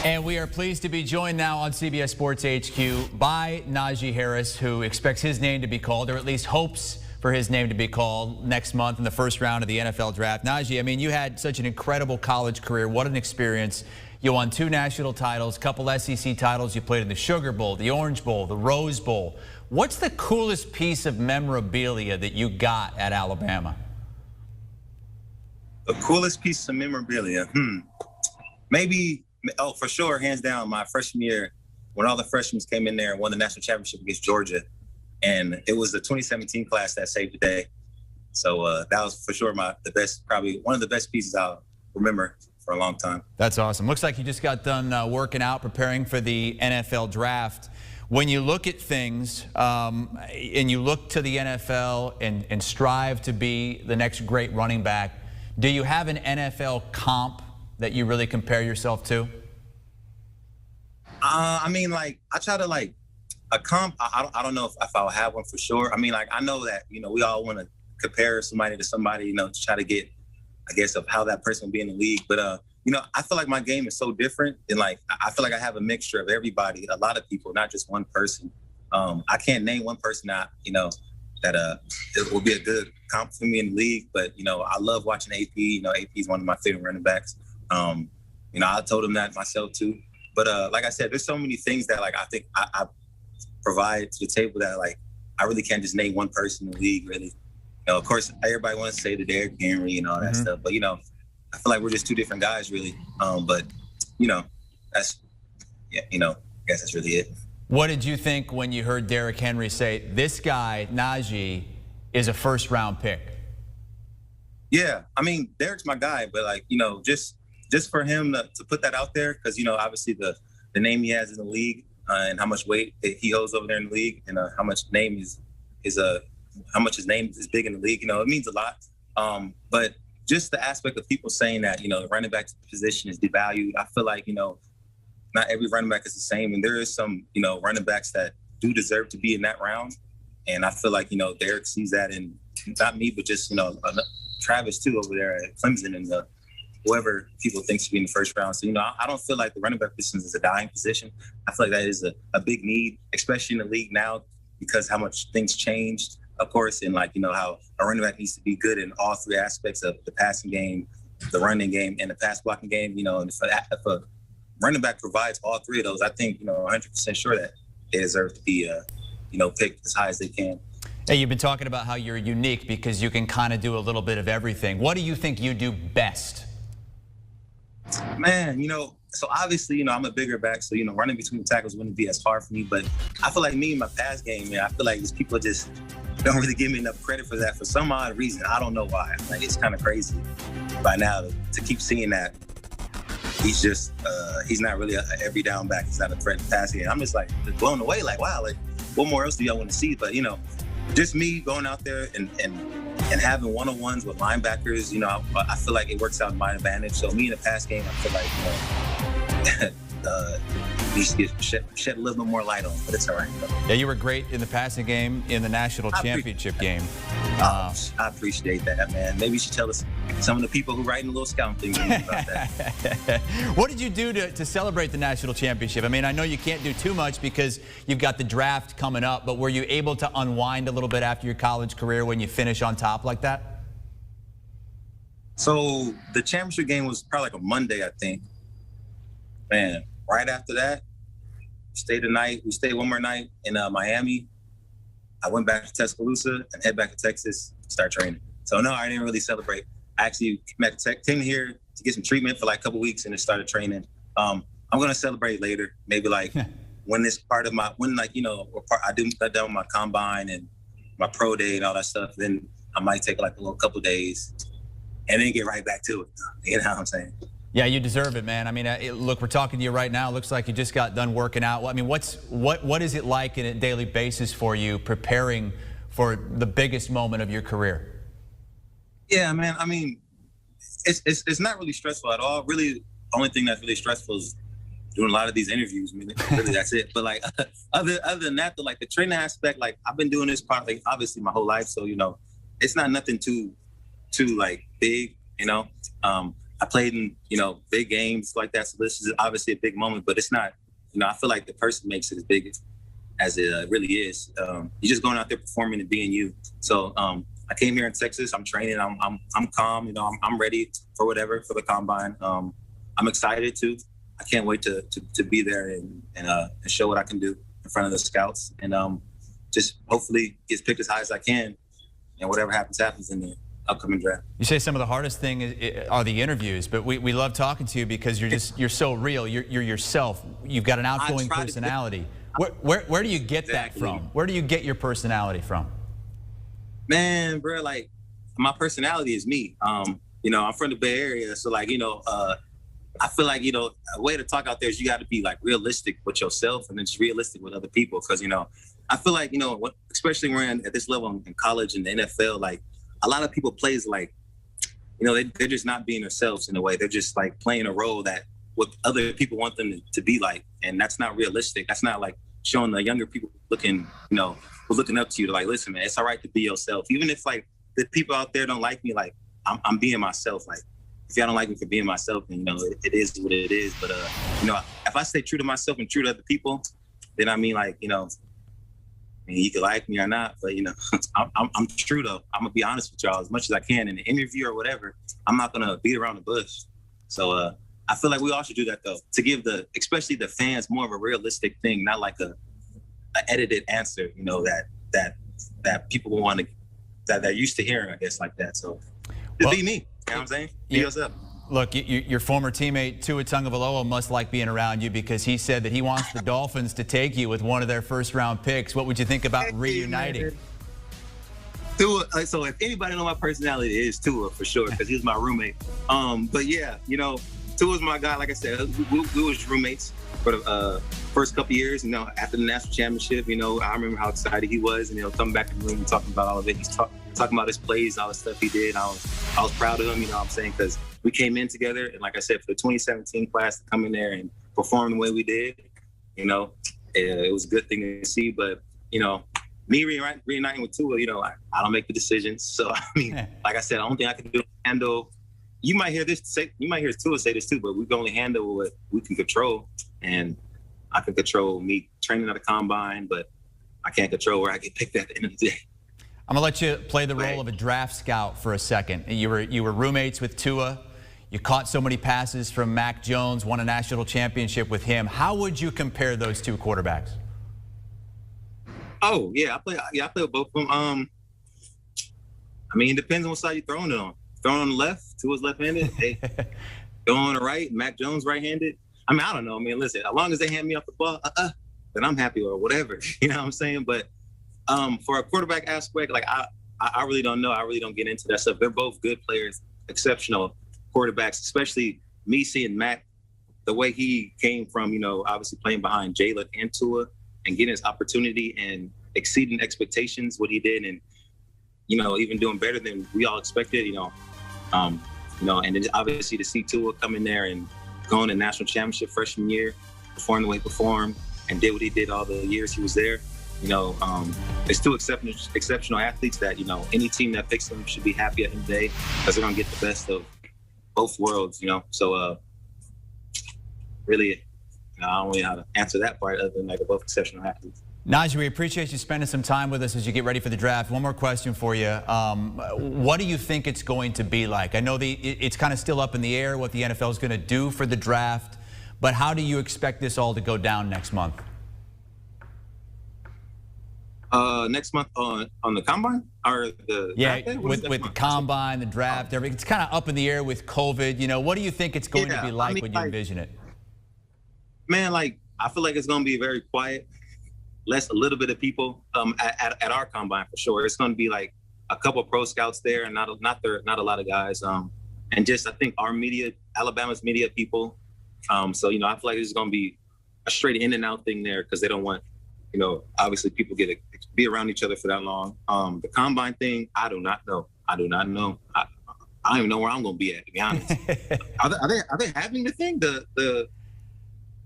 And we are pleased to be joined now on CBS Sports HQ by Najee Harris, who expects his name to be called, or at least hopes for his name to be called next month in the first round of the NFL draft. Najee, I mean, you had such an incredible college career. What an experience. You won 2 national titles, couple SEC titles. You played in the Sugar Bowl, the Orange Bowl, the Rose Bowl. What's the coolest piece of memorabilia that you got at Alabama? The coolest piece of memorabilia? Maybe, oh, for sure, hands down, my freshman year, when all the freshmen came in there and won the national championship against Georgia. And it was the 2017 class that saved the day. So that was for sure probably one of the best pieces I'll remember for a long time. That's awesome. Looks like you just got done working out, preparing for the NFL draft. When you look at things and you look to the NFL and strive to be the next great running back, do you have an NFL comp that you really compare yourself to? I mean, like, I try to, like, a comp, I don't know if I'll have one for sure. I mean, like, I know that, we all want to compare somebody to somebody, to try to get, I guess, of how that person will be in the league. But, I feel like my game is so different. And, like, I feel like I have a mixture of everybody, a lot of people, not just one person. I can't name one person that, that it will be a good comp for me in the league. But, I love watching AP. AP is one of my favorite running backs. I told him that myself, too. But, like I said, there's so many things that, like, I think I provide to the table that, like, I really can't just name one person in the league, really. Of course, everybody wants to say the Derrick Henry and all that stuff, but, I feel like we're just two different guys, really. But, that's, I guess that's really it. What did you think when you heard Derrick Henry say, this guy, Najee, is a first-round pick? Yeah, I mean, Derrick's my guy, but, like, just for him to put that out there, because, obviously the name he has in the league, and how much weight he holds over there in the league, and how much name how much his name is big in the league. It means a lot. But just the aspect of people saying that, the running back position is devalued. I feel like, not every running back is the same, and there is some, running backs that do deserve to be in that round. And I feel like, Derrick sees that, and not me, but just, Travis too over there at Clemson, and whoever people think should be in the first round. So, I don't feel like the running back position is a dying position. I feel like that is a big need, especially in the league now, because how much things changed, of course, and, like, how a running back needs to be good in all 3 aspects of the passing game, the running game, and the pass blocking game. And if a running back provides all 3 of those, I think, 100% sure that they deserve to be, picked as high as they can. Hey, you've been talking about how you're unique because you can kind of do a little bit of everything. What do you think you do best? Man, so obviously, I'm a bigger back, so, running between the tackles wouldn't be as hard for me. But I feel like me and my pass game, man, I feel like these people just don't really give me enough credit for that for some odd reason. I don't know why. Like, it's kind of crazy by now to keep seeing that. He's just, he's not really an every down back. He's not a threat to pass game. I'm just, like, blown away. Like, wow, like, what more else do y'all want to see? But, just me going out there and having one-on-ones with linebackers, I feel like it works out in my advantage. So me in the pass game, I feel like, needs to get shed a little bit more light on, but it's all right. Yeah, you were great in the passing game, in the national championship game. I appreciate that, man. Maybe you should tell us some of the people who writing a little scouting things about that. What did you do to celebrate the national championship? I mean, I know you can't do too much because you've got the draft coming up, but were you able to unwind a little bit after your college career when you finish on top like that? So the championship game was probably like a Monday, I think. Man, right after that, we stayed one more night in Miami. I went back to Tuscaloosa and head back to Texas to start training. So no, I didn't really celebrate. I actually came here to get some treatment for like a couple weeks and then started training. I'm gonna celebrate later, maybe like when I do done my combine and my pro day and all that stuff. Then I might take like a little couple days and then get right back to it. You know what I'm saying? Yeah, you deserve it, man. I mean, look, we're talking to you right now. It looks like you just got done working out. I mean, what is it like on a daily basis for you preparing for the biggest moment of your career? Yeah, man. I mean, it's not really stressful at all. Really, the only thing that's really stressful is doing a lot of these interviews. I mean, really, that's it. But like, other than that, like the training aspect, like I've been doing this part, like obviously my whole life. So it's not nothing too like big, I played in, big games like that. So this is obviously a big moment, but it's not, I feel like the person makes it as big as it really is. You're just going out there performing and being you. So I came here in Texas. I'm training. I'm calm. I'm ready for whatever for the combine. I'm excited too. I can't wait to be there and show what I can do in front of the scouts and just hopefully get picked as high as I can. And whatever happens in the upcoming draft. You say some of the hardest thing are the interviews, but we love talking to you because you're so real. You're yourself. You've got an outgoing personality. Where do you get that from? Where do you get your personality from? Man, bro, like my personality is me. I'm from the Bay Area, so like I feel like a way to talk out there is you got to be like realistic with yourself and then just realistic with other people because I feel like especially when we're at this level in college and the NFL, like a lot of people plays like they're just not being themselves in a way. They're just like playing a role that what other people want them to be like, and that's not realistic. That's not like showing the younger people looking up to you to like, listen, man, it's all right to be yourself, even if like the people out there don't like me. Like I'm being myself. Like if y'all don't like me for being myself, then it is what it is. But if I stay true to myself and true to other people, then you can like me or not, but I'm true though. I'm gonna be honest with y'all as much as I can in an interview or whatever. I'm not gonna beat around the bush. So I feel like we all should do that though, to give especially the fans more of a realistic thing, not like a edited answer. That people want to that they're used to hearing, I guess, like that. So just be me. You know what I'm saying? Be yourself. Look, your former teammate Tua Tagovailoa must like being around you because he said that he wants the Dolphins to take you with one of their first-round picks. What would you think about reuniting? Tua. So if anybody know my personality, it is Tua for sure because he was my roommate. But yeah, Tua's my guy. Like I said, we was roommates for the first couple of years. After the national championship, I remember how excited he was, and coming back in the room and talking about all of it. He's talking about his plays and all the stuff he did. I was proud of him. What I'm saying, because we came in together, and like I said, for the 2017 class to come in there and perform the way we did, it was a good thing to see. But me reuniting with Tua, I don't make the decisions. So I mean, like I said, the only thing I can do is handle. You might hear Tua say this too, but we can only handle what we can control, and I can control me training at a combine, but I can't control where I get picked at the end of the day. I'm gonna let you play the role of a draft scout for a second. You were roommates with Tua. You caught so many passes from Mac Jones, won a national championship with him. How would you compare those two quarterbacks? Oh yeah, I play with both of them. It depends on what side you're throwing it on. Throwing on the left, Tua's left-handed. Hey, throwing on the right, Mac Jones right-handed. I don't know. Listen, as long as they hand me off the ball, then I'm happy or whatever. You know what I'm saying? But for a quarterback aspect, like I really don't know. I really don't get into that stuff. They're both good players, exceptional quarterbacks, especially me seeing Mac, the way he came from, obviously playing behind Jalen and Tua and getting his opportunity and exceeding expectations, what he did, and, even doing better than we all expected, and then obviously to see Tua come in there and go on a national championship freshman year, perform the way he performed and did what he did all the years he was there. It's two exceptional athletes that, any team that picks them should be happy at the end of the day because they're going to get the best of both worlds, So really, I don't really know how to answer that part other than like they're both exceptional athletes. Najee, we appreciate you spending some time with us as you get ready for the draft. One more question for you. What do you think it's going to be like? I know it's kind of still up in the air what the NFL is going to do for the draft, but how do you expect this all to go down next month? Next month on the combine or the draft with the combine, the draft, everything. It's kind of up in the air with COVID. What do you think it's going to be like when you envision it? Man, I feel like it's going to be very quiet. A little bit of people at our combine for sure. It's going to be like a couple of pro scouts there, and not a lot of guys. And just I think our media, Alabama's media people. So I feel like it's going to be a straight in and out thing there because they don't want, obviously people be around each other for that long. The combine thing, I do not know. I don't even know where I'm going to be at, to be honest. Are they having the thing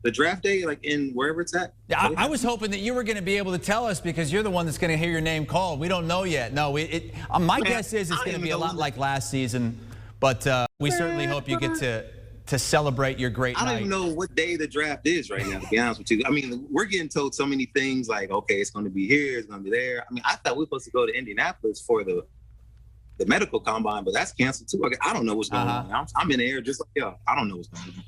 the draft day, like in wherever it's at? Yeah, I was hoping that you were going to be able to tell us because you're the one that's going to hear your name called. We don't know yet. No, my guess is it's going to be a lot like last season. But we certainly hope you get to celebrate your great night. I don't even know what day the draft is right now, to be honest with you. I mean, we're getting told so many things like, okay, it's going to be here, it's going to be there. I mean, I thought we were supposed to go to Indianapolis for the medical combine, but that's canceled too. I don't know what's going on. I'm in the air just like, I don't know what's going on.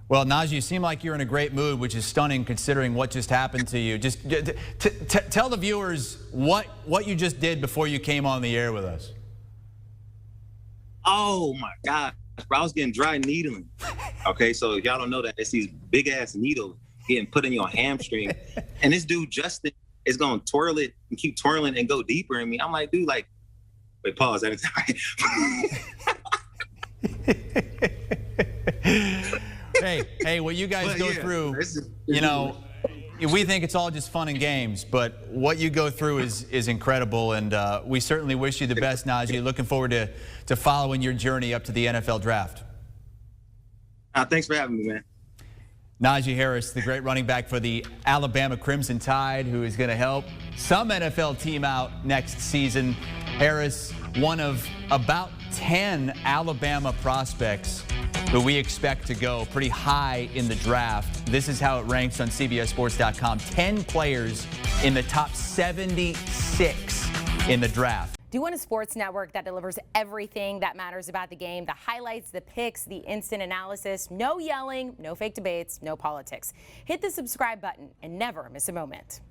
Well, Najee, you seem like you're in a great mood, which is stunning considering what just happened to you. Just tell the viewers what you just did before you came on the air with us. Oh, my God. I was getting dry needling. Okay, so if y'all don't know that, it's these big-ass needles getting put in your hamstring. And this dude, Justin, is going to twirl it and keep twirling and go deeper in me. I'm like, dude, like, wait, pause. Hey, what you guys go through, you know, we think it's all just fun and games, but what you go through is incredible, and we certainly wish you the best, Najee. Looking forward to following your journey up to the NFL draft. Thanks for having me, man. Najee Harris, the great running back for the Alabama Crimson Tide, who is going to help some NFL team out next season. Harris, one of about 10 Alabama prospects who we expect to go pretty high in the draft. This is how it ranks on CBSSports.com. 10 players in the top 76 in the draft. Do you want a sports network that delivers everything that matters about the game? The highlights, the picks, the instant analysis, no yelling, no fake debates, no politics. Hit the subscribe button and never miss a moment.